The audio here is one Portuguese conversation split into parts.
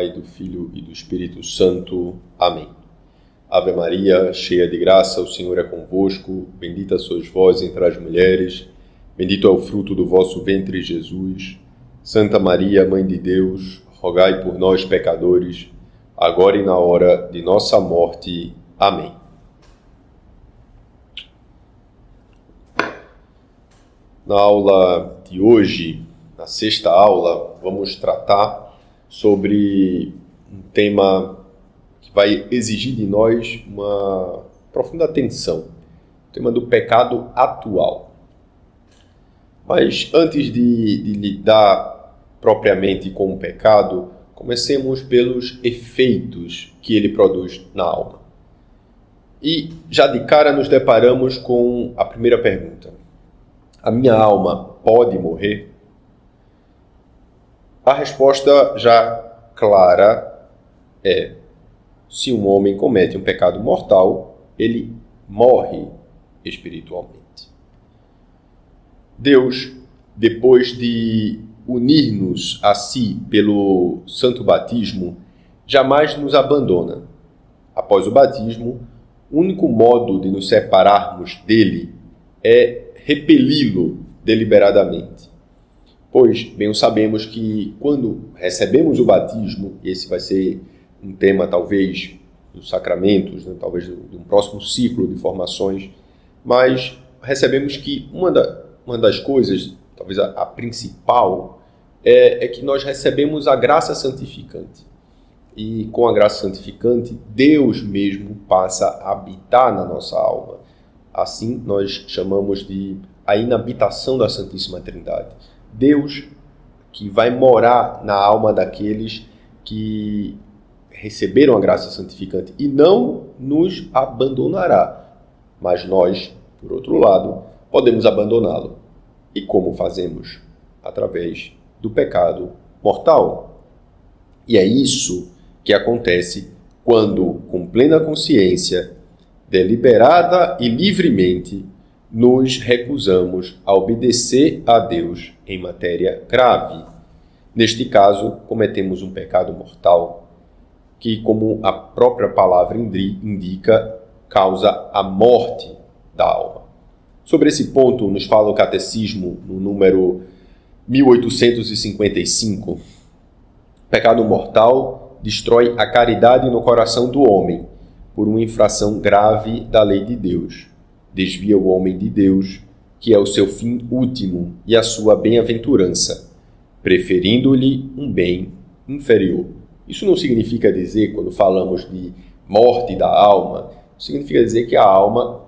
Pai, do Filho e do Espírito Santo. Amém. Ave Maria, cheia de graça, o Senhor é convosco. Bendita sois vós entre as mulheres. Bendito é o fruto do vosso ventre, Jesus. Santa Maria, Mãe de Deus, rogai por nós, pecadores, agora e na hora de nossa morte. Amém. Na aula de hoje, na sexta aula, vamos tratar sobre um tema que vai exigir de nós uma profunda atenção, o tema do pecado atual. Mas antes de lidar propriamente com o pecado, comecemos pelos efeitos que ele produz na alma. E já de cara nos deparamos com a primeira pergunta: a minha alma pode morrer? A resposta já clara é: se um homem comete um pecado mortal, ele morre espiritualmente. Deus, depois de unir-nos a si pelo santo batismo, jamais nos abandona. Após o batismo, o único modo de nos separarmos dele é repeli-lo deliberadamente. Pois bem sabemos que quando recebemos o batismo, e esse vai ser um tema talvez dos sacramentos, né, talvez de um próximo ciclo de formações, mas recebemos que uma das coisas, talvez a principal, é que nós recebemos a graça santificante. E com a graça santificante, Deus mesmo passa a habitar na nossa alma. Assim, nós chamamos de a inabitação da Santíssima Trindade. Deus que vai morar na alma daqueles que receberam a graça santificante e não nos abandonará. Mas nós, por outro lado, podemos abandoná-lo. E como fazemos? Através do pecado mortal. E é isso que acontece quando, com plena consciência, deliberada e livremente, nos recusamos a obedecer a Deus em matéria grave. Neste caso, cometemos um pecado mortal que, como a própria palavra indica, causa a morte da alma. Sobre esse ponto, nos fala o Catecismo, no número 1855. Pecado mortal destrói a caridade no coração do homem por uma infração grave da lei de Deus. Desvia o homem de Deus, que é o seu fim último e a sua bem-aventurança, preferindo-lhe um bem inferior. Isso não significa dizer, quando falamos de morte da alma, significa dizer que a alma,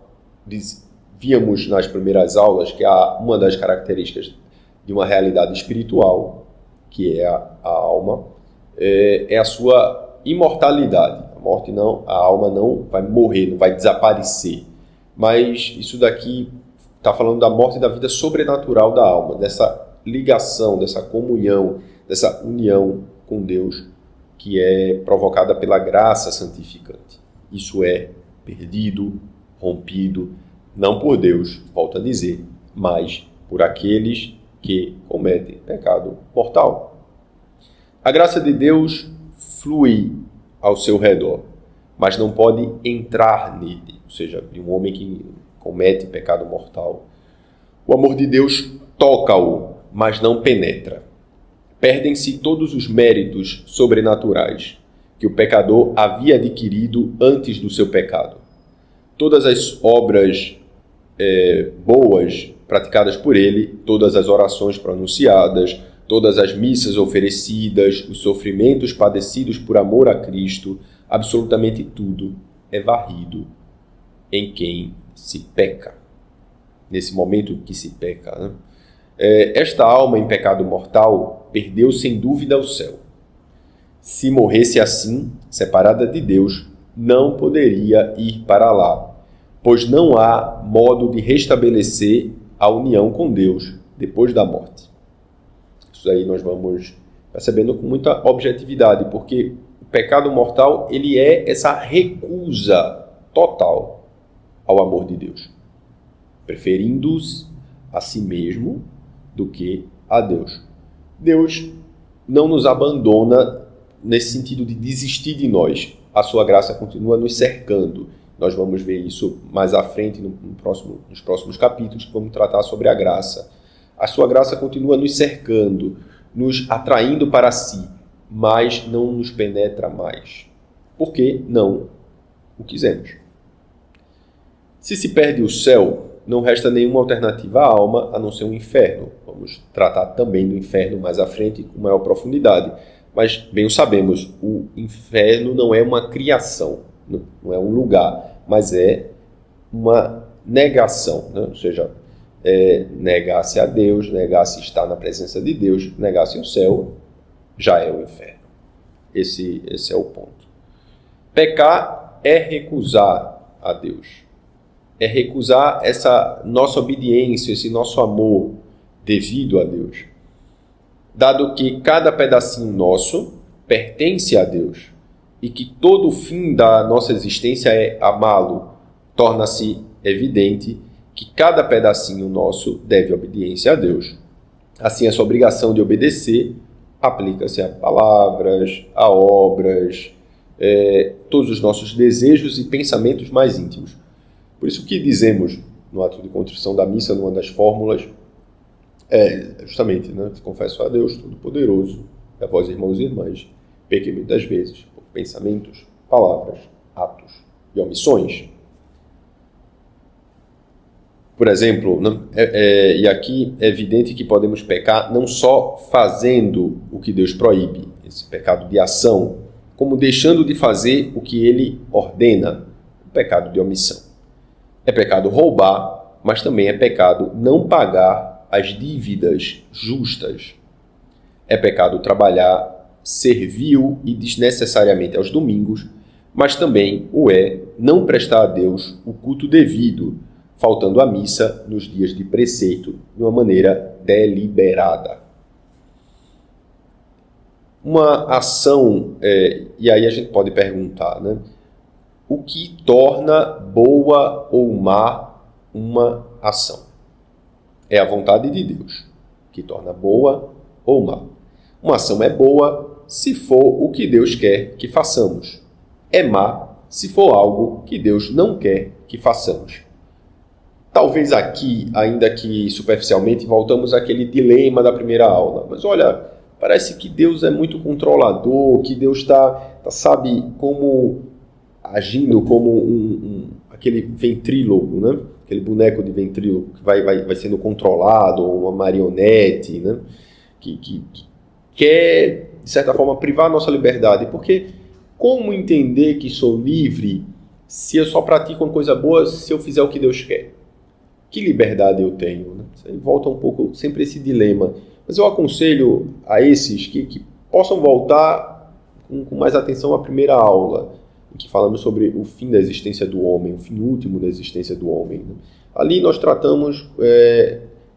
víamos nas primeiras aulas, que uma das características de uma realidade espiritual, que é a alma, é a sua imortalidade. A alma não vai morrer, não vai desaparecer. Mas isso daqui está falando da morte da vida sobrenatural da alma, dessa ligação, dessa comunhão, dessa união com Deus que é provocada pela graça santificante. Isso é perdido, rompido, não por Deus, volto a dizer, mas por aqueles que cometem pecado mortal. A graça de Deus flui ao seu redor, mas não pode entrar nele, ou seja, de um homem que comete pecado mortal. O amor de Deus toca-o, mas não penetra. Perdem-se todos os méritos sobrenaturais que o pecador havia adquirido antes do seu pecado. Todas as obras boas praticadas por ele, todas as orações pronunciadas, todas as missas oferecidas, os sofrimentos padecidos por amor a Cristo, absolutamente tudo é varrido em quem se peca. Nesse momento que se peca, né? Esta alma em pecado mortal perdeu sem dúvida o céu. Se morresse assim, separada de Deus, não poderia ir para lá, pois não há modo de restabelecer a união com Deus depois da morte. Isso aí nós vamos percebendo com muita objetividade, porque o pecado mortal ele é essa recusa total ao amor de Deus, preferindo-os a si mesmo do que a Deus. Deus não nos abandona nesse sentido de desistir de nós. A sua graça continua nos cercando. Nós vamos ver isso mais à frente nos próximos capítulos, que vamos tratar sobre a graça. A sua graça continua nos cercando, nos atraindo para si, mas não nos penetra mais. Porque não o quisemos. Se perde o céu, não resta nenhuma alternativa à alma a não ser um inferno. Vamos tratar também do inferno mais à frente com maior profundidade. Mas, bem o sabemos, o inferno não é uma criação, não é um lugar, mas é uma negação, né? Ou seja, negar-se a Deus, negar-se estar na presença de Deus, negar-se o céu, já é o inferno. Esse é o ponto. Pecar é recusar a Deus. É recusar essa nossa obediência, esse nosso amor devido a Deus. Dado que cada pedacinho nosso pertence a Deus e que todo o fim da nossa existência é amá-lo, torna-se evidente que cada pedacinho nosso deve obediência a Deus. Assim, essa obrigação de obedecer aplica-se a palavras, a obras, todos os nossos desejos e pensamentos mais íntimos. Por isso que dizemos no ato de contrição da missa, numa das fórmulas, justamente, né? Confesso a Deus Todo-Poderoso, a vós, irmãos e irmãs, pequei muitas vezes por pensamentos, palavras, atos e omissões. Por exemplo, e aqui é evidente que podemos pecar não só fazendo o que Deus proíbe, esse pecado de ação, como deixando de fazer o que Ele ordena, o pecado de omissão. É pecado roubar, mas também é pecado não pagar as dívidas justas. É pecado trabalhar servil e desnecessariamente aos domingos, mas também o é não prestar a Deus o culto devido, faltando à missa nos dias de preceito, de uma maneira deliberada. Uma ação, e aí a gente pode perguntar, né? O que torna boa ou má uma ação? É a vontade de Deus que torna boa ou má. Uma ação é boa se for o que Deus quer que façamos. É má se for algo que Deus não quer que façamos. Talvez aqui, ainda que superficialmente, voltamos àquele dilema da primeira aula. Mas olha, parece que Deus é muito controlador, que Deus está, sabe, como agindo como aquele ventríloco, né? Aquele boneco de ventríloco que vai sendo controlado, ou uma marionete, né? Que quer, de certa forma, privar a nossa liberdade. Porque como entender que sou livre se eu só pratico uma coisa boa se eu fizer o que Deus quer? Que liberdade eu tenho? Né? Volta um pouco sempre esse dilema. Mas eu aconselho a esses que possam voltar com mais atenção à primeira aula, em que falamos sobre o fim da existência do homem, o fim último da existência do homem. Né? Ali nós tratamos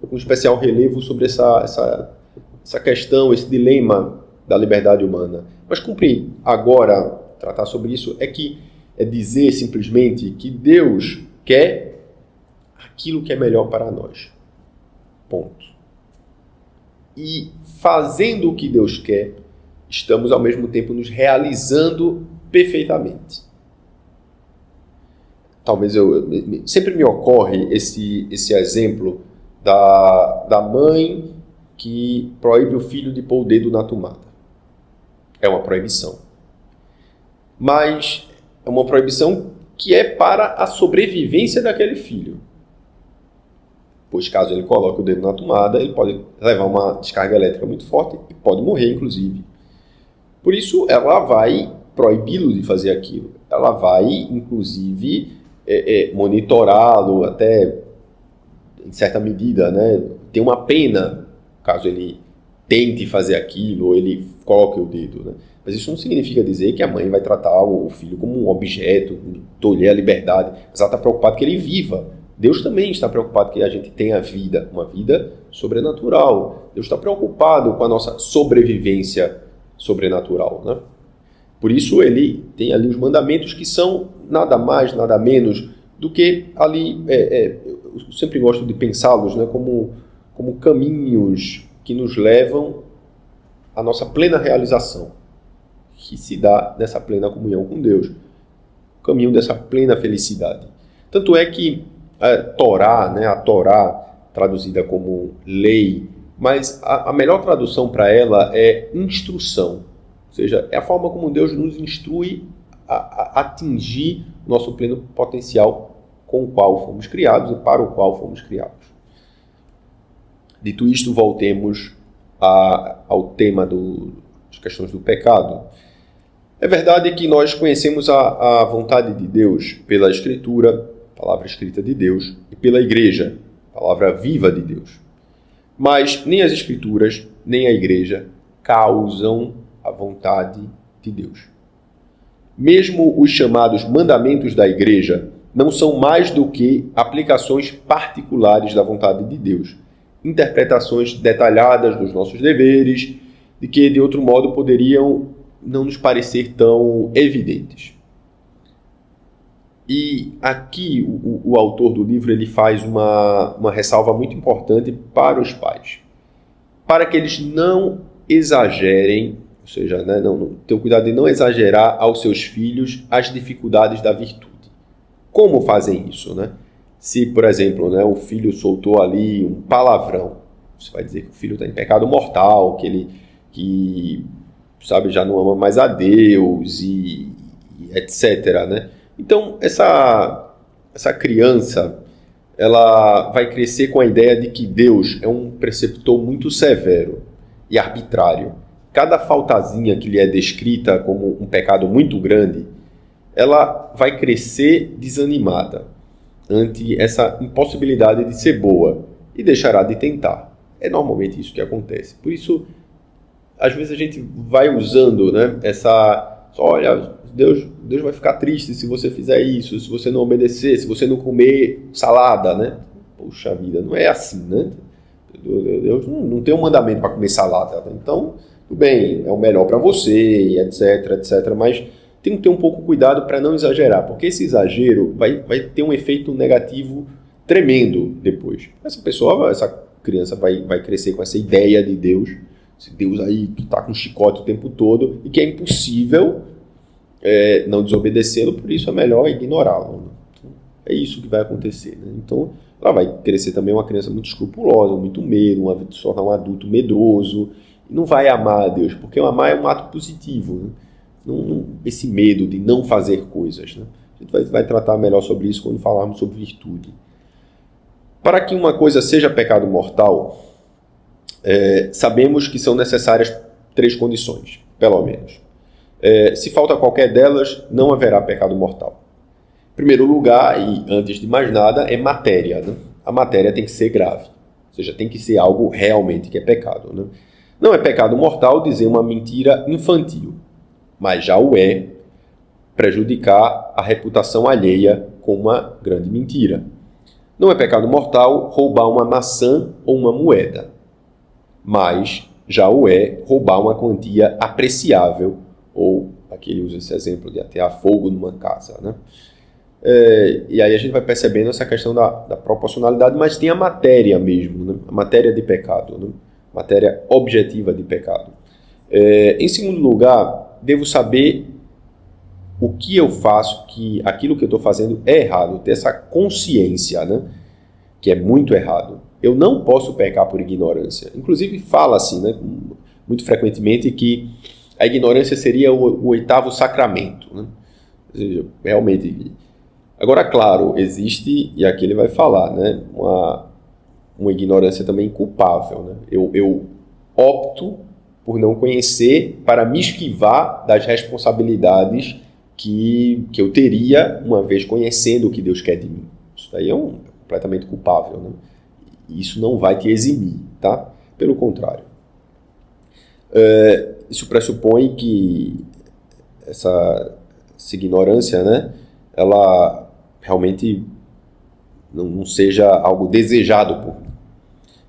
com especial relevo sobre essa questão, esse dilema da liberdade humana. Mas cumprir agora tratar sobre isso é dizer simplesmente que Deus quer aquilo que é melhor para nós. Ponto. E fazendo o que Deus quer, estamos ao mesmo tempo nos realizando perfeitamente. Talvez sempre me ocorre esse exemplo da mãe que proíbe o filho de pôr o dedo na tomada. É uma proibição. Mas é uma proibição que é para a sobrevivência daquele filho. Pois caso ele coloque o dedo na tomada, ele pode levar uma descarga elétrica muito forte e pode morrer, inclusive. Por isso, ela vai proibi-lo de fazer aquilo. Ela vai, inclusive, monitorá-lo até, em certa medida, né? Tem uma pena, caso ele tente fazer aquilo ou ele coloque o dedo. Né? Mas isso não significa dizer que a mãe vai tratar o filho como um objeto, tolher a liberdade. Mas ela está preocupada que ele viva. Deus também está preocupado que a gente tenha vida, uma vida sobrenatural. Deus está preocupado com a nossa sobrevivência sobrenatural, né? Por isso ele tem ali os mandamentos que são nada mais, nada menos do que ali, eu sempre gosto de pensá-los, né, como caminhos que nos levam à nossa plena realização, que se dá nessa plena comunhão com Deus, o caminho dessa plena felicidade. Tanto é que a Torá, traduzida como lei, mas a melhor tradução para ela é instrução, ou seja, é a forma como Deus nos instrui a atingir o nosso pleno potencial com o qual fomos criados e para o qual fomos criados. Dito isto, voltemos ao tema das questões do pecado. É verdade que nós conhecemos a vontade de Deus pela Escritura, palavra escrita de Deus, e pela Igreja, palavra viva de Deus. Mas nem as Escrituras, nem a Igreja causam a vontade de Deus. Mesmo os chamados mandamentos da Igreja não são mais do que aplicações particulares da vontade de Deus, interpretações detalhadas dos nossos deveres, de que de outro modo poderiam não nos parecer tão evidentes. E aqui o autor do livro ele faz uma ressalva muito importante para os pais, para que eles não exagerem, ou seja, não tenham cuidado de não exagerar aos seus filhos as dificuldades da virtude. Como fazem isso, né? Se, por exemplo, o filho soltou ali um palavrão, você vai dizer que o filho está em pecado mortal, que já não ama mais a Deus e etc., né? Então, essa criança, ela vai crescer com a ideia de que Deus é um preceptor muito severo e arbitrário. Cada faltazinha que lhe é descrita como um pecado muito grande, ela vai crescer desanimada ante essa impossibilidade de ser boa e deixará de tentar. É normalmente isso que acontece. Por isso, às vezes a gente vai usando olha, Deus vai ficar triste se você fizer isso, se você não obedecer, se você não comer salada, né? Poxa vida, não é assim, né? Deus não tem um mandamento para comer salada, né? Então, tudo bem, é o melhor para você, etc, etc, mas tem que ter um pouco cuidado para não exagerar, porque esse exagero vai ter um efeito negativo tremendo depois. Essa criança vai crescer com essa ideia de Deus, esse Deus aí que está com chicote o tempo todo e que é impossível não desobedecê-lo, por isso é melhor ignorá-lo. Né? Então, é isso que vai acontecer. Né? Então, ela vai crescer também uma criança muito escrupulosa, muito medo, se tornar um adulto medroso, e não vai amar a Deus, porque amar é um ato positivo, né? Esse medo de não fazer coisas. Né? A gente vai tratar melhor sobre isso quando falarmos sobre virtude. Para que uma coisa seja pecado mortal, sabemos que são necessárias 3 condições, pelo menos. Se falta qualquer delas, não haverá pecado mortal. Em primeiro lugar, e antes de mais nada, é matéria. Né? A matéria tem que ser grave, ou seja, tem que ser algo realmente que é pecado. Né? Não é pecado mortal dizer uma mentira infantil, mas já o é prejudicar a reputação alheia com uma grande mentira. Não é pecado mortal roubar uma maçã ou uma moeda, mas já o é roubar uma quantia apreciável, ou aqui ele usa esse exemplo de atear fogo numa casa. Né? E aí a gente vai percebendo essa questão da proporcionalidade, mas tem a matéria mesmo, né? A matéria de pecado, né? Matéria objetiva de pecado. Em segundo lugar, devo saber o que eu faço, que aquilo que eu estou fazendo é errado, ter essa consciência, né? Que é muito errado. Eu não posso pecar por ignorância. Inclusive fala-se, né, muito frequentemente, que a ignorância seria o 8º sacramento. Né? Ou seja, realmente. Agora, claro, existe, e aqui ele vai falar, né, uma ignorância também culpável. Né? Eu opto por não conhecer para me esquivar das responsabilidades que eu teria uma vez conhecendo o que Deus quer de mim. Isso daí é completamente culpável. Né? Isso não vai te eximir, tá? Pelo contrário. Isso pressupõe que essa ignorância, né, ela realmente não seja algo desejado por mim.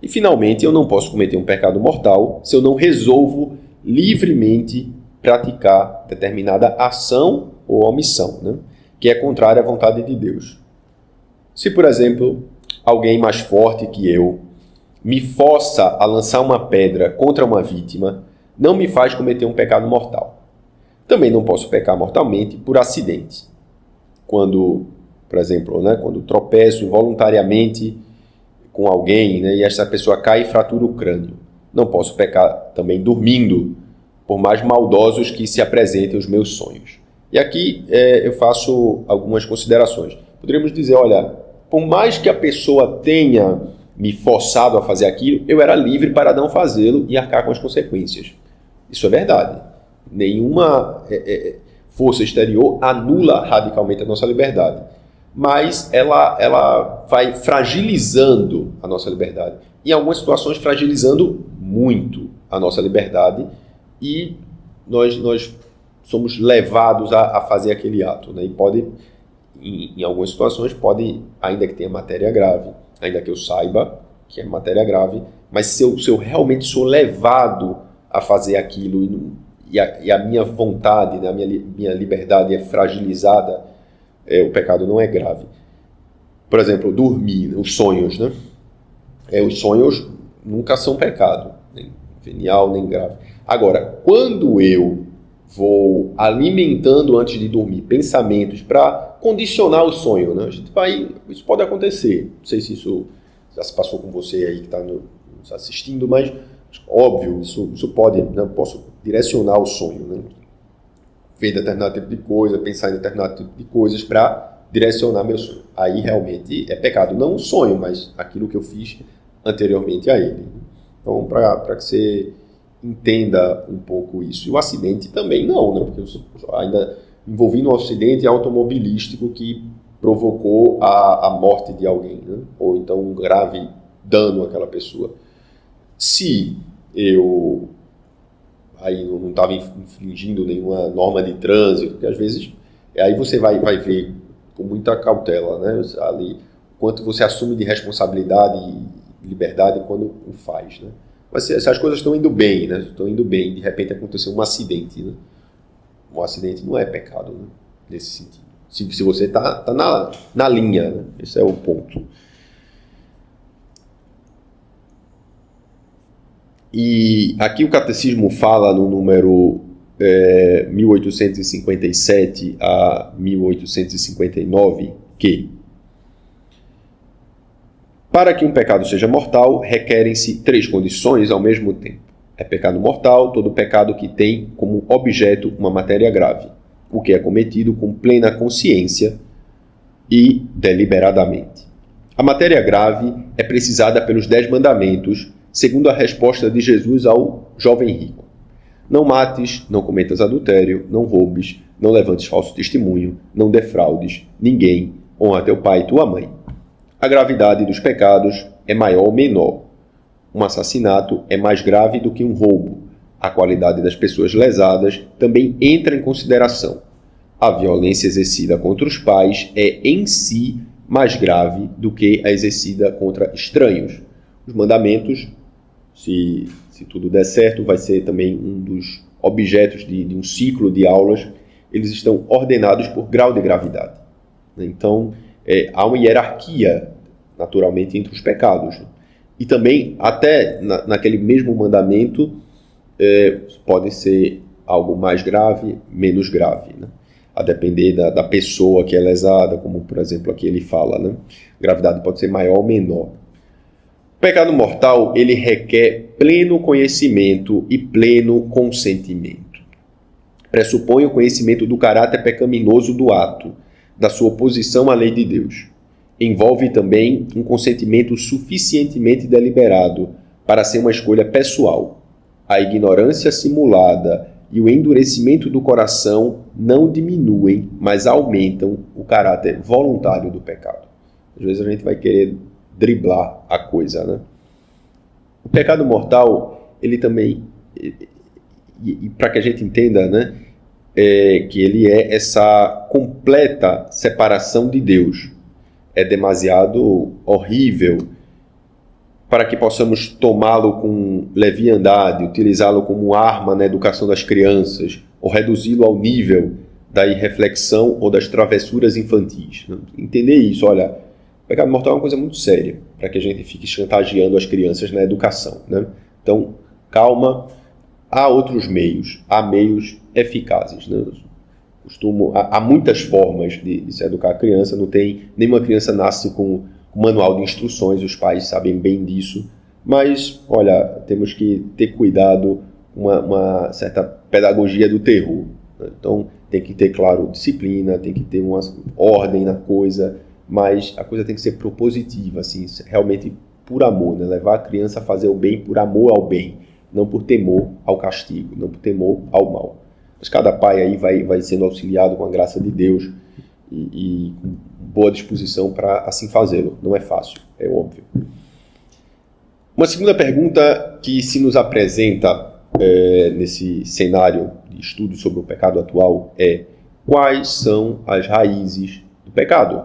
E, finalmente, eu não posso cometer um pecado mortal se eu não resolvo livremente praticar determinada ação ou omissão, né, que é contrária à vontade de Deus. Se, por exemplo, alguém mais forte que eu me força a lançar uma pedra contra uma vítima, não me faz cometer um pecado mortal. Também não posso pecar mortalmente por acidente. Quando, por exemplo, quando tropeço involuntariamente com alguém, e essa pessoa cai e fratura o crânio. Não posso pecar também dormindo, por mais maldosos que se apresentem os meus sonhos. E aqui eu faço algumas considerações. Poderíamos dizer, olha, por mais que a pessoa tenha me forçado a fazer aquilo, eu era livre para não fazê-lo e arcar com as consequências. Isso é verdade. Nenhuma força exterior anula radicalmente a nossa liberdade. Mas ela vai fragilizando a nossa liberdade. Em algumas situações, fragilizando muito a nossa liberdade. E nós somos levados a fazer aquele ato. E pode, em algumas situações, pode, ainda que tenha matéria grave, ainda que eu saiba que é matéria grave, mas se eu realmente sou levado a fazer aquilo e a minha vontade, a minha liberdade é fragilizada, o pecado não é grave. Por exemplo, dormir, os sonhos. Os sonhos nunca são pecado, nem venial, nem grave. Agora, quando eu vou alimentando antes de dormir pensamentos para condicionar o sonho, isso pode acontecer. Não sei se isso já se passou com você aí que está nos assistindo, mas óbvio, isso pode, eu posso direcionar o sonho, ver determinado tipo de coisa, pensar em determinado tipo de coisas para direcionar meu sonho. Aí realmente é pecado, não o sonho, mas aquilo que eu fiz anteriormente a ele. Então, para que você entenda um pouco isso. E o acidente também não, porque eu ainda envolvi no acidente automobilístico que provocou a morte de alguém, ou então um grave dano àquela pessoa. Se eu aí não estava infringindo nenhuma norma de trânsito, porque às vezes aí você vai ver com muita cautela, ali, quanto você assume de responsabilidade e liberdade quando o faz, Mas se as coisas estão indo bem, estão indo bem, de repente aconteceu um acidente, Um acidente não é pecado, nesse sentido. Se você está na linha, esse é o ponto. E aqui o Catecismo fala no número 1857 a 1859 que para que um pecado seja mortal, requerem-se 3 condições ao mesmo tempo. É pecado mortal todo pecado que tem como objeto uma matéria grave, o que é cometido com plena consciência e deliberadamente. A matéria grave é precisada pelos 10 mandamentos, segundo a resposta de Jesus ao jovem rico. Não mates, não cometas adultério, não roubes, não levantes falso testemunho, não defraudes ninguém, honra teu pai e tua mãe. A gravidade dos pecados é maior ou menor. Um assassinato é mais grave do que um roubo. A qualidade das pessoas lesadas também entra em consideração. A violência exercida contra os pais é, em si, mais grave do que a exercida contra estranhos. Os mandamentos, se tudo der certo, vai ser também um dos objetos de um ciclo de aulas. Eles estão ordenados por grau de gravidade. Então, há uma hierarquia, naturalmente, entre os pecados. E também, até naquele mesmo mandamento, pode ser algo mais grave, menos grave, a depender da pessoa que é lesada, como, por exemplo, aqui ele fala. A gravidade pode ser maior ou menor. O pecado mortal, ele requer pleno conhecimento e pleno consentimento. Pressupõe o conhecimento do caráter pecaminoso do ato, da sua oposição à lei de Deus. Envolve também um consentimento suficientemente deliberado para ser uma escolha pessoal. A ignorância simulada e o endurecimento do coração não diminuem, mas aumentam o caráter voluntário do pecado. Às vezes a gente vai querer driblar a coisa, O pecado mortal, ele também, e para que a gente entenda, que ele é essa completa separação de Deus. É demasiado horrível para que possamos tomá-lo com leviandade, utilizá-lo como arma na educação das crianças, ou reduzi-lo ao nível da irreflexão ou das travessuras infantis. Entender isso, olha, o pecado mortal é uma coisa muito séria, para que a gente fique chantageando as crianças na educação. Então, calma, há outros meios, há meios eficazes, né? Há muitas formas de se educar a criança, não tem nenhuma criança nasce com um manual de instruções, os pais sabem bem disso, mas, olha, temos que ter cuidado com uma certa pedagogia do terror, né? Então, tem que ter, claro, disciplina, tem que ter uma ordem na coisa, mas a coisa tem que ser propositiva, assim, realmente por amor, né? Levar a criança a fazer o bem por amor ao bem, não por temor ao castigo, não por temor ao mal. Mas cada pai aí vai sendo auxiliado com a graça de Deus e com boa disposição para assim fazê-lo. Não é fácil, é óbvio. Uma segunda pergunta que se nos apresenta nesse cenário de estudo sobre o pecado atual é: quais são as raízes do pecado?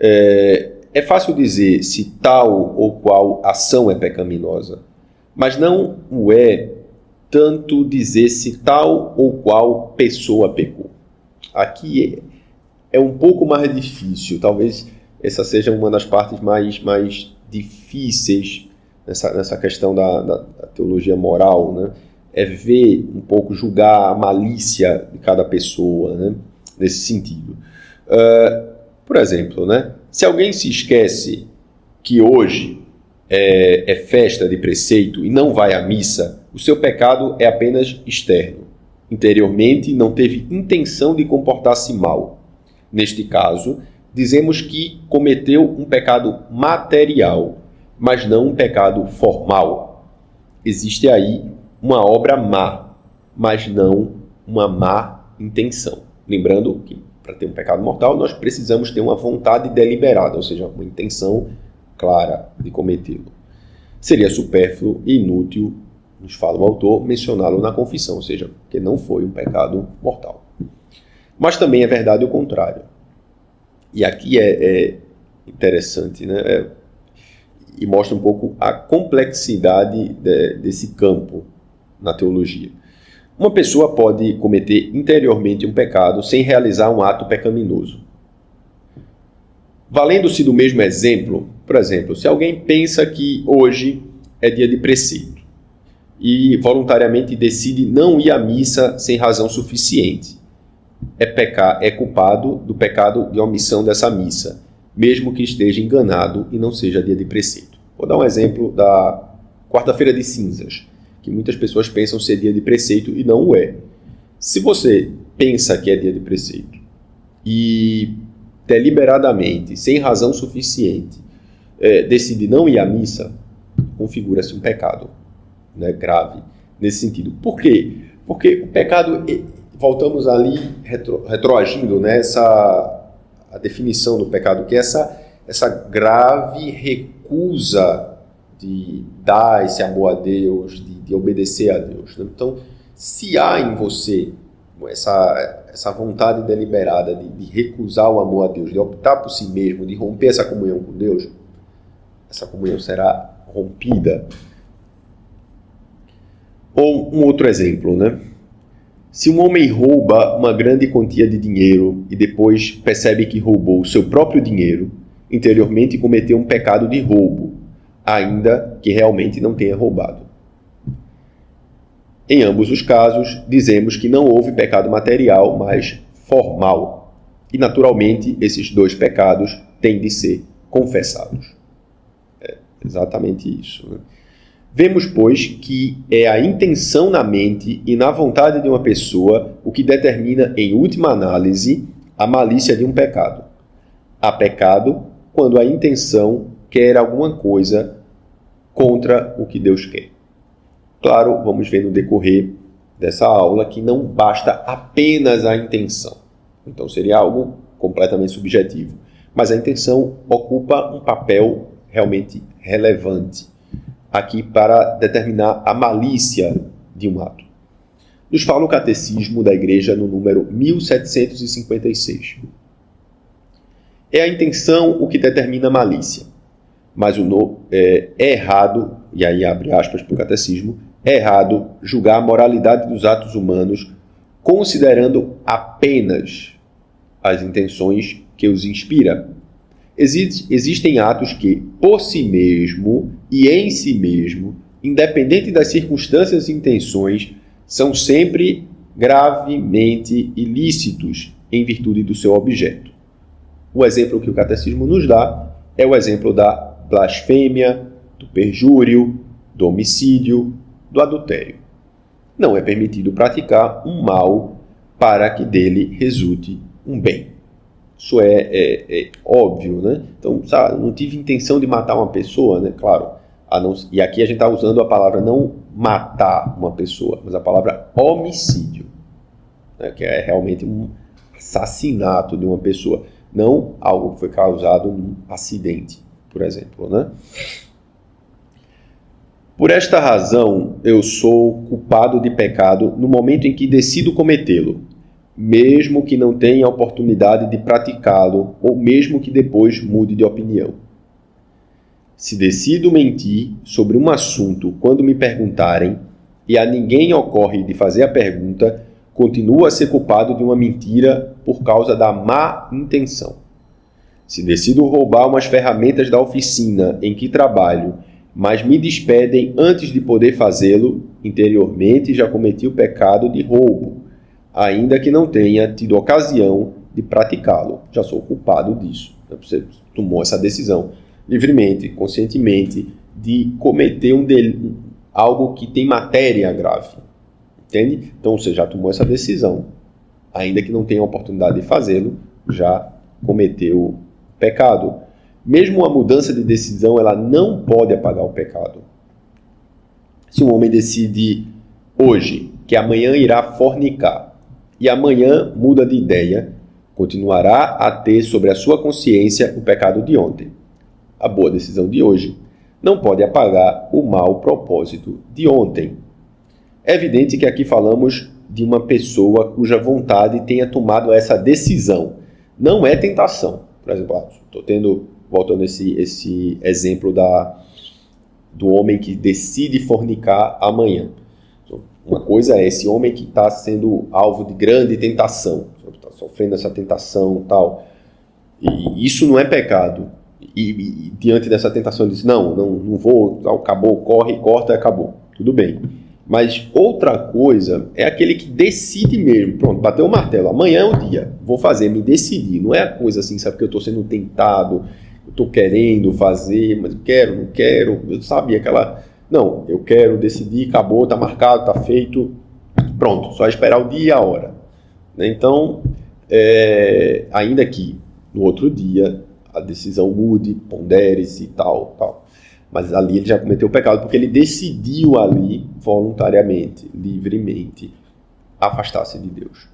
É fácil dizer se tal ou qual ação é pecaminosa, mas não o é tanto dizer se tal ou qual pessoa pecou. Aqui é um pouco mais difícil, talvez essa seja uma das partes mais difíceis nessa questão da teologia moral, né? É ver um pouco, julgar a malícia de cada pessoa, né? Nesse sentido. Por exemplo, né? Se alguém se esquece que hoje é festa de preceito e não vai à missa, o seu pecado é apenas externo. Interiormente, não teve intenção de comportar-se mal. Neste caso, dizemos que cometeu um pecado material, mas não um pecado formal. Existe aí uma obra má, mas não uma má intenção. Lembrando que, para ter um pecado mortal, nós precisamos ter uma vontade deliberada, ou seja, uma intenção clara de cometê-lo. Seria supérfluo e inútil, nos fala o autor, mencioná-lo na confissão, ou seja, que não foi um pecado mortal. Mas também é verdade o contrário. E aqui é interessante, né? E mostra um pouco a complexidade desse campo na teologia. Uma pessoa pode cometer interiormente um pecado sem realizar um ato pecaminoso. Valendo-se do mesmo exemplo, por exemplo, se alguém pensa que hoje é dia de preceito e voluntariamente decide não ir à missa sem razão suficiente, é culpado do pecado de omissão dessa missa, mesmo que esteja enganado e não seja dia de preceito. Vou dar um exemplo da quarta-feira de cinzas, que muitas pessoas pensam ser dia de preceito e não o é. Se você pensa que é dia de preceito e deliberadamente, sem razão suficiente, decide não ir à missa, configura-se um pecado, né, grave nesse sentido. Por quê? Porque o pecado, voltamos ali retroagindo, né, a definição do pecado, que é essa grave recusa de dar esse amor a Deus, de obedecer a Deus, né? Então, se há em você essa vontade deliberada de recusar o amor a Deus, de optar por si mesmo, de romper essa comunhão com Deus, essa comunhão será rompida. Ou um outro exemplo, né? Se um homem rouba uma grande quantia de dinheiro e depois percebe que roubou o seu próprio dinheiro, interiormente cometeu um pecado de roubo, ainda que realmente não tenha roubado. Em ambos os casos, dizemos que não houve pecado material, mas formal. E, naturalmente, esses dois pecados têm de ser confessados. É exatamente isso, né? Vemos, pois, que é a intenção na mente e na vontade de uma pessoa o que determina, em última análise, a malícia de um pecado. Há pecado quando a intenção quer alguma coisa contra o que Deus quer. Claro, vamos ver no decorrer dessa aula que não basta apenas a intenção. Então seria algo completamente subjetivo. Mas a intenção ocupa um papel realmente relevante aqui para determinar a malícia de um ato. Nos fala o Catecismo da Igreja no número 1756. É a intenção o que determina a malícia, mas é errado, e aí abre aspas para o Catecismo, é errado julgar a moralidade dos atos humanos considerando apenas as intenções que os inspiram. Existem atos que, por si mesmo e em si mesmo, independente das circunstâncias e intenções, são sempre gravemente ilícitos em virtude do seu objeto. O exemplo que o Catecismo nos dá é o exemplo da blasfêmia, do perjúrio, do homicídio, do adultério. Não é permitido praticar um mal para que dele resulte um bem. Isso é óbvio, né? Então, sabe, não tive intenção de matar uma pessoa, né? Claro. E aqui a gente está usando a palavra não matar uma pessoa, mas a palavra homicídio, né? Que é realmente um assassinato de uma pessoa, não algo que foi causado num acidente, por exemplo, né? Por esta razão, eu sou culpado de pecado no momento em que decido cometê-lo, mesmo que não tenha oportunidade de praticá-lo ou mesmo que depois mude de opinião. Se decido mentir sobre um assunto quando me perguntarem e a ninguém ocorre de fazer a pergunta, continuo a ser culpado de uma mentira por causa da má intenção. Se decido roubar umas ferramentas da oficina em que trabalho, mas me despedem antes de poder fazê-lo, interiormente já cometi o pecado de roubo, ainda que não tenha tido ocasião de praticá-lo. Já sou culpado disso. Você tomou essa decisão livremente, conscientemente, de cometer algo que tem matéria grave. Entende? Então você já tomou essa decisão. Ainda que não tenha oportunidade de fazê-lo, já cometeu pecado. Mesmo a mudança de decisão, ela não pode apagar o pecado. Se um homem decide hoje que amanhã irá fornicar e amanhã muda de ideia, continuará a ter sobre a sua consciência o pecado de ontem. A boa decisão de hoje não pode apagar o mau propósito de ontem. É evidente que aqui falamos de uma pessoa cuja vontade tenha tomado essa decisão. Não é tentação. Por exemplo, voltando esse exemplo do homem que decide fornicar amanhã. Uma coisa é esse homem que está sendo alvo de grande tentação, está sofrendo essa tentação e tal. E isso não é pecado. E diante dessa tentação ele diz, não vou, acabou, corre, corta, acabou. Tudo bem. Mas outra coisa é aquele que decide mesmo. Pronto, bateu o martelo. Amanhã é o dia. Vou fazer, me decidir. Não é a coisa assim, sabe, que eu estou sendo tentado, eu estou querendo fazer, mas quero, não quero. Eu sabia aquela... Não, eu quero decidir, acabou, está marcado, está feito. Pronto, só esperar o dia e a hora. Então, ainda que no outro dia a decisão mude, pondere-se e tal. Mas ali ele já cometeu o pecado, porque ele decidiu ali, voluntariamente, livremente, afastar-se de Deus.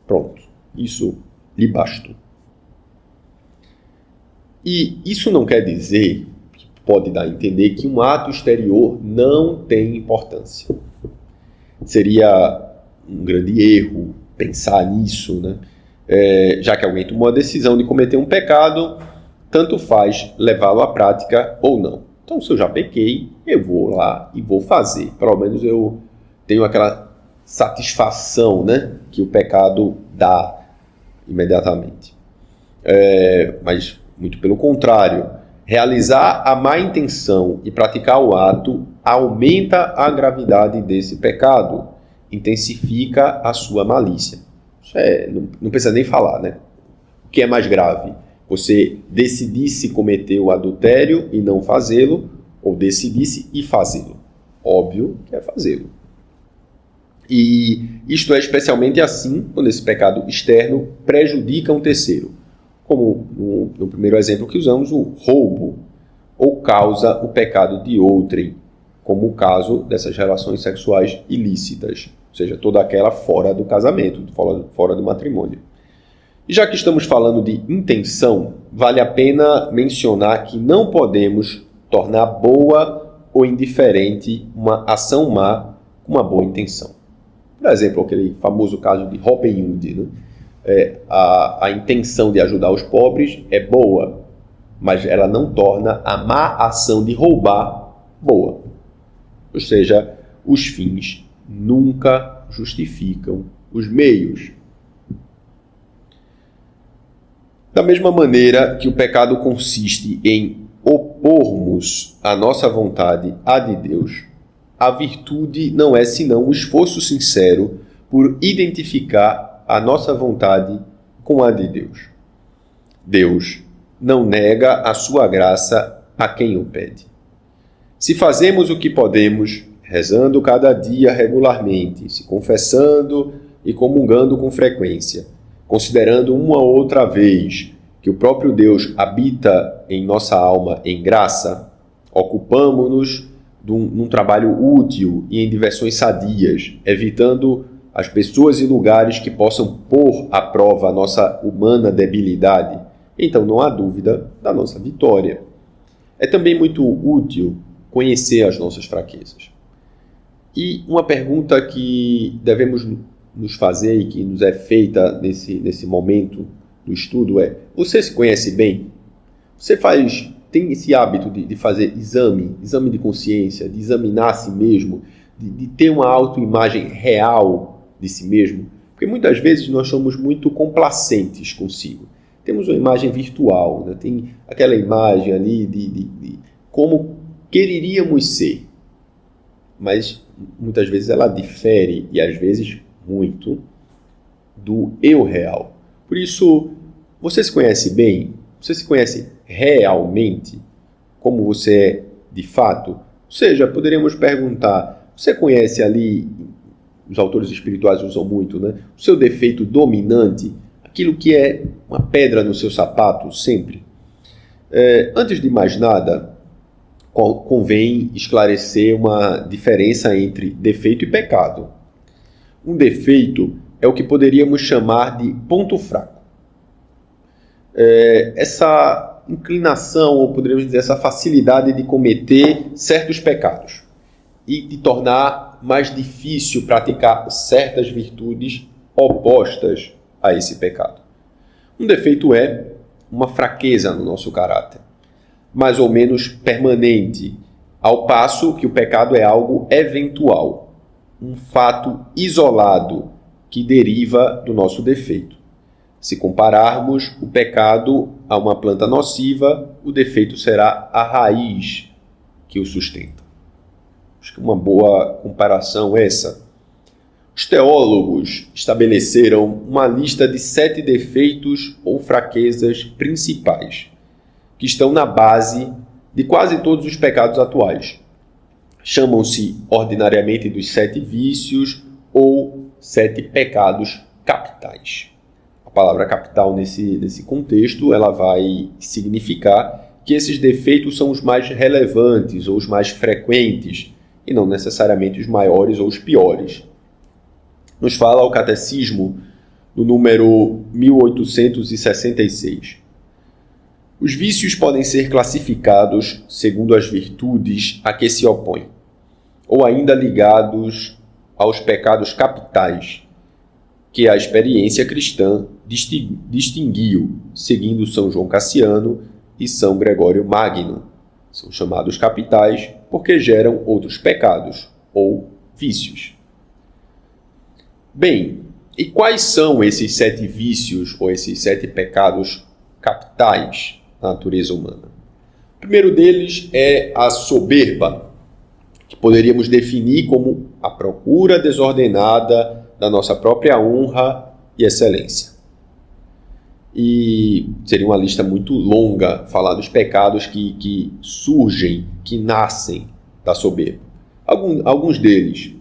Pronto. Isso lhe bastou. E isso não quer dizer, pode dar a entender, que um ato exterior não tem importância. Seria um grande erro pensar nisso, né? Já que alguém tomou a decisão de cometer um pecado, tanto faz levá-lo à prática ou não. Então, se eu já pequei, eu vou lá e vou fazer. Pelo menos eu tenho aquela satisfação, né, que o pecado dá imediatamente. Mas, muito pelo contrário, realizar a má intenção e praticar o ato aumenta a gravidade desse pecado, intensifica a sua malícia. Isso não precisa nem falar, né? O que é mais grave? Você decidisse cometer o adultério e não fazê-lo, ou decidisse e fazê-lo. Óbvio que é fazê-lo. E isto é especialmente assim quando esse pecado externo prejudica um terceiro, como no primeiro exemplo que usamos, o roubo, ou causa o pecado de outrem, como o caso dessas relações sexuais ilícitas, ou seja, toda aquela fora do casamento, fora do matrimônio. E já que estamos falando de intenção, vale a pena mencionar que não podemos tornar boa ou indiferente uma ação má com uma boa intenção. Por exemplo, aquele famoso caso de Robin Hood, né? A intenção de ajudar os pobres é boa, mas ela não torna a má ação de roubar boa. Ou seja, os fins nunca justificam os meios. Da mesma maneira que o pecado consiste em opormos a nossa vontade à de Deus, a virtude não é senão o esforço sincero por identificar a nossa vontade com a de Deus. Deus não nega a sua graça a quem o pede. Se fazemos o que podemos, rezando cada dia regularmente, se confessando e comungando com frequência, considerando uma ou outra vez que o próprio Deus habita em nossa alma em graça, ocupamo-nos num trabalho útil e em diversões sadias, evitando as pessoas e lugares que possam pôr à prova a nossa humana debilidade, então não há dúvida da nossa vitória. É também muito útil conhecer as nossas fraquezas. E uma pergunta que devemos nos fazer e que nos é feita nesse momento do estudo é: você se conhece bem? Você tem esse hábito de fazer exame de consciência, de examinar a si mesmo, de ter uma autoimagem real de si mesmo? Porque muitas vezes nós somos muito complacentes consigo. Temos uma imagem virtual, né? Tem aquela imagem ali de como quereríamos ser. Mas muitas vezes ela difere, e às vezes muito, do eu real. Por isso, você se conhece bem? Você se conhece realmente como você é de fato? Ou seja, poderíamos perguntar: você conhece ali, os autores espirituais usam muito, né? O seu defeito dominante, aquilo que é uma pedra no seu sapato sempre? Antes de mais nada, convém esclarecer uma diferença entre defeito e pecado. Um defeito é o que poderíamos chamar de ponto fraco. Essa inclinação, ou poderíamos dizer, essa facilidade de cometer certos pecados e de tornar mais difícil praticar certas virtudes opostas a esse pecado. Um defeito é uma fraqueza no nosso caráter, mais ou menos permanente, ao passo que o pecado é algo eventual, um fato isolado que deriva do nosso defeito. Se compararmos o pecado a uma planta nociva, o defeito será a raiz que o sustenta. Acho que uma boa comparação é essa. Os teólogos estabeleceram uma lista de 7 defeitos ou fraquezas principais, que estão na base de quase todos os pecados atuais. Chamam-se ordinariamente dos 7 vícios ou 7 pecados capitais. A palavra capital nesse contexto, ela vai significar que esses defeitos são os mais relevantes ou os mais frequentes, e não necessariamente os maiores ou os piores. Nos fala o Catecismo, no número 1866. Os vícios podem ser classificados segundo as virtudes a que se opõem, ou ainda ligados aos pecados capitais, que a experiência cristã distinguiu, seguindo São João Cassiano e São Gregório Magno. São chamados capitais porque geram outros pecados, ou vícios. Bem, e quais são esses 7 vícios, ou esses 7 pecados capitais na natureza humana? O primeiro deles é a soberba, que poderíamos definir como a procura desordenada da nossa própria honra e excelência. E seria uma lista muito longa falar dos pecados que surgem, que nascem da soberba. Alguns deles: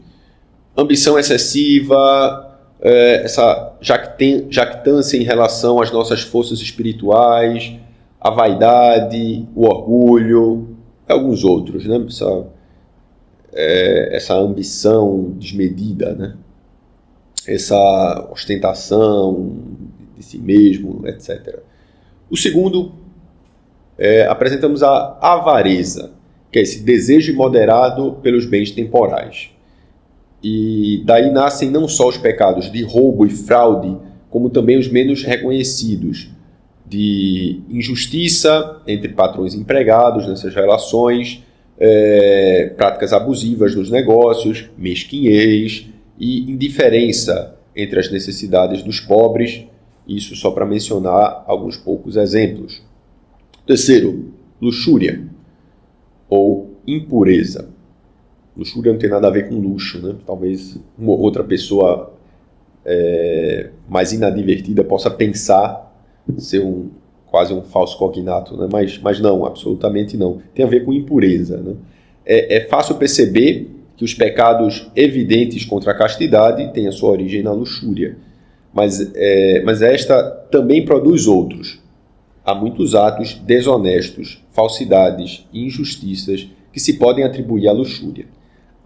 ambição excessiva, essa jactância em relação às nossas forças espirituais, a vaidade, o orgulho, alguns outros, né? Essa ambição desmedida, né? Essa ostentação de si mesmo, etc. O segundo, apresentamos a avareza, que é esse desejo imoderado pelos bens temporais. E daí nascem não só os pecados de roubo e fraude, como também os menos reconhecidos, de injustiça entre patrões e empregados nessas relações, práticas abusivas nos negócios, mesquinhez e indiferença entre as necessidades dos pobres, isso só para mencionar alguns poucos exemplos. Terceiro, luxúria ou impureza. Luxúria não tem nada a ver com luxo, né? Talvez uma outra pessoa mais inadvertida possa pensar ser quase um falso cognato, né? Mas não, absolutamente não. Tem a ver com impureza, né? É fácil perceber que os pecados evidentes contra a castidade têm a sua origem na luxúria, mas esta também produz outros. Há muitos atos desonestos, falsidades e injustiças que se podem atribuir à luxúria.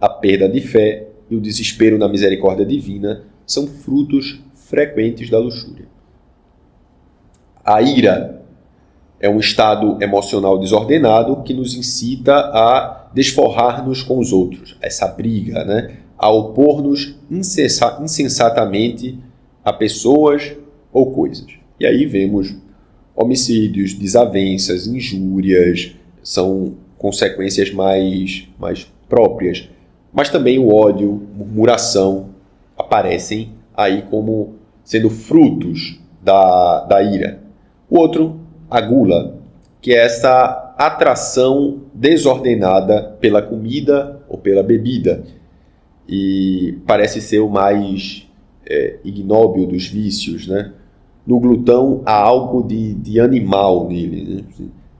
A perda de fé e o desespero na misericórdia divina são frutos frequentes da luxúria. A ira é um estado emocional desordenado que nos incita a desforrar-nos com os outros, essa briga, né? A opor-nos insensatamente a pessoas ou coisas. E aí vemos homicídios, desavenças, injúrias, são consequências mais próprias. Mas também o ódio, murmuração, aparecem aí como sendo frutos da ira. O outro, a gula, que é essa atração desordenada pela comida ou pela bebida. E parece ser o mais ignóbil dos vícios, né? No glutão há algo de animal nele, né?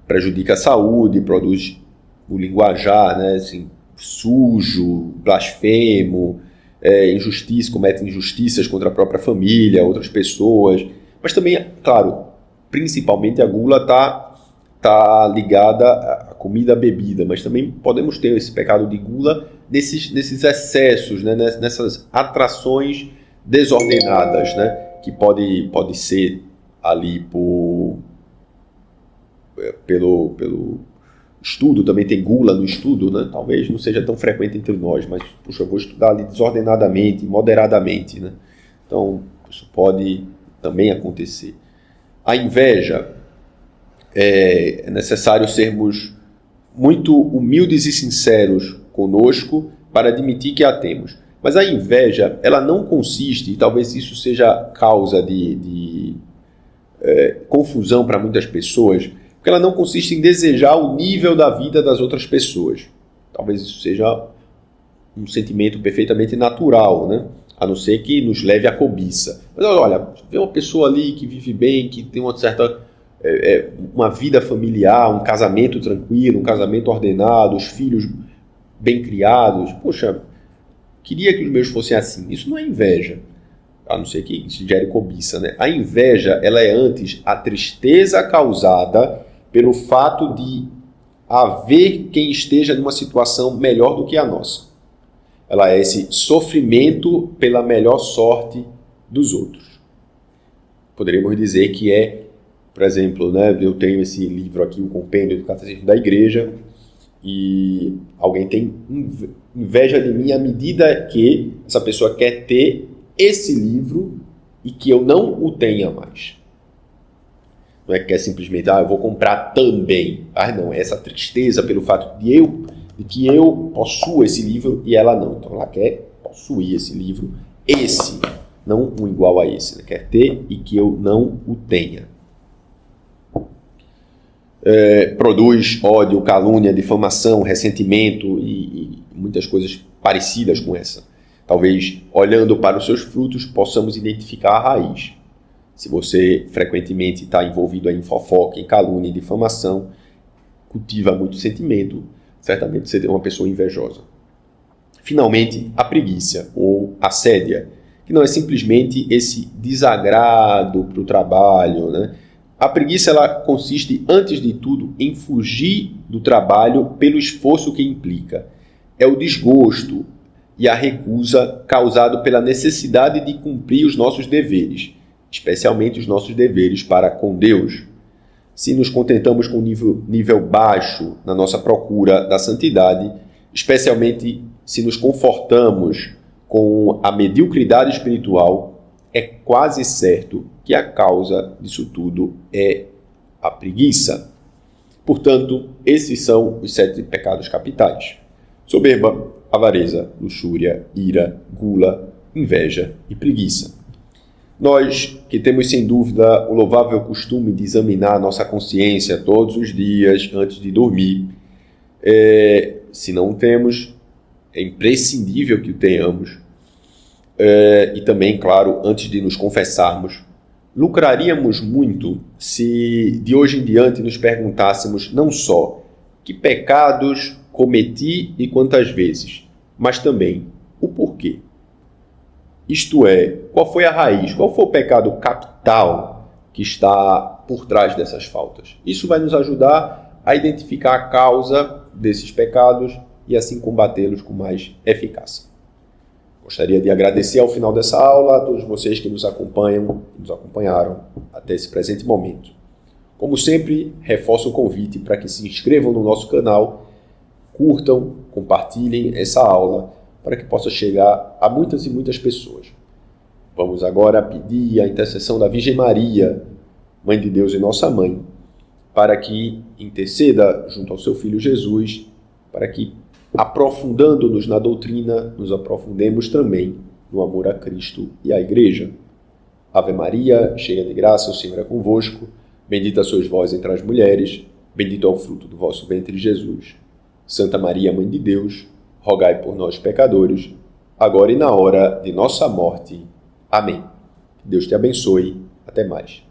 Prejudica a saúde, produz o linguajar, né? Assim, sujo, blasfemo, comete injustiças contra a própria família, outras pessoas. Mas também, claro, principalmente a gula está ligada à comida, à bebida, mas também podemos ter esse pecado de gula nesses excessos, né? Nessas atrações desordenadas, né? Que pode ser ali pelo estudo, também tem gula no estudo, né? Talvez não seja tão frequente entre nós, mas, puxa, eu vou estudar ali desordenadamente, moderadamente, né? Então, isso pode também acontecer. A inveja, é necessário sermos muito humildes e sinceros conosco para admitir que a temos. Mas a inveja, ela não consiste, e talvez isso seja causa de confusão para muitas pessoas, porque ela não consiste em desejar o nível da vida das outras pessoas. Talvez isso seja um sentimento perfeitamente natural, né? A não ser que nos leve à cobiça. Mas olha, vê uma pessoa ali que vive bem, que tem uma certa uma vida familiar, um casamento tranquilo, um casamento ordenado, os filhos bem criados. Poxa, queria que os meus fossem assim. Isso não é inveja, a não ser que isso gere cobiça, né? A inveja, ela é antes a tristeza causada pelo fato de haver quem esteja numa situação melhor do que a nossa. Ela é esse sofrimento pela melhor sorte dos outros. Poderíamos dizer que por exemplo, né, eu tenho esse livro aqui, o Compêndio do Catecismo da Igreja, e alguém tem inveja de mim à medida que essa pessoa quer ter esse livro e que eu não o tenha mais. Não é que é simplesmente, eu vou comprar também. Não, é essa tristeza pelo fato de que eu possuo esse livro e ela não. Então ela quer possuir esse livro, não um igual a esse, né? Quer ter e que eu não o tenha. Produz ódio, calúnia, difamação, ressentimento e muitas coisas parecidas com essa. Talvez, olhando para os seus frutos, possamos identificar a raiz. Se você frequentemente está envolvido em fofoca, em calúnia e difamação, cultiva muito sentimento, certamente você é uma pessoa invejosa. Finalmente, a preguiça ou assédia, que não é simplesmente esse desagrado para o trabalho, né? A preguiça, ela consiste, antes de tudo, em fugir do trabalho pelo esforço que implica. É o desgosto e a recusa causado pela necessidade de cumprir os nossos deveres, especialmente os nossos deveres para com Deus. Se nos contentamos com nível baixo na nossa procura da santidade, especialmente se nos confortamos com a mediocridade espiritual, é quase certo que a causa disso tudo é a preguiça. Portanto, esses são os 7 pecados capitais: soberba, avareza, luxúria, ira, gula, inveja e preguiça. Nós, que temos sem dúvida o louvável costume de examinar nossa consciência todos os dias antes de dormir, se não o temos, é imprescindível que o tenhamos. E também, claro, antes de nos confessarmos, lucraríamos muito se de hoje em diante nos perguntássemos não só que pecados cometi e quantas vezes, mas também o porquê. Isto é, qual foi a raiz, qual foi o pecado capital que está por trás dessas faltas. Isso vai nos ajudar a identificar a causa desses pecados e assim combatê-los com mais eficácia. Gostaria de agradecer ao final dessa aula a todos vocês que nos acompanharam até esse presente momento. Como sempre, reforço o convite para que se inscrevam no nosso canal, curtam, compartilhem essa aula para que possa chegar a muitas e muitas pessoas. Vamos agora pedir a intercessão da Virgem Maria, Mãe de Deus e nossa Mãe, para que interceda junto ao seu Filho Jesus, para que, aprofundando-nos na doutrina, nos aprofundemos também no amor a Cristo e à Igreja. Ave Maria, cheia de graça, o Senhor é convosco. Bendita sois vós entre as mulheres, bendito é o fruto do vosso ventre, Jesus. Santa Maria, Mãe de Deus, rogai por nós, pecadores, agora e na hora de nossa morte. Amém. Deus te abençoe. Até mais.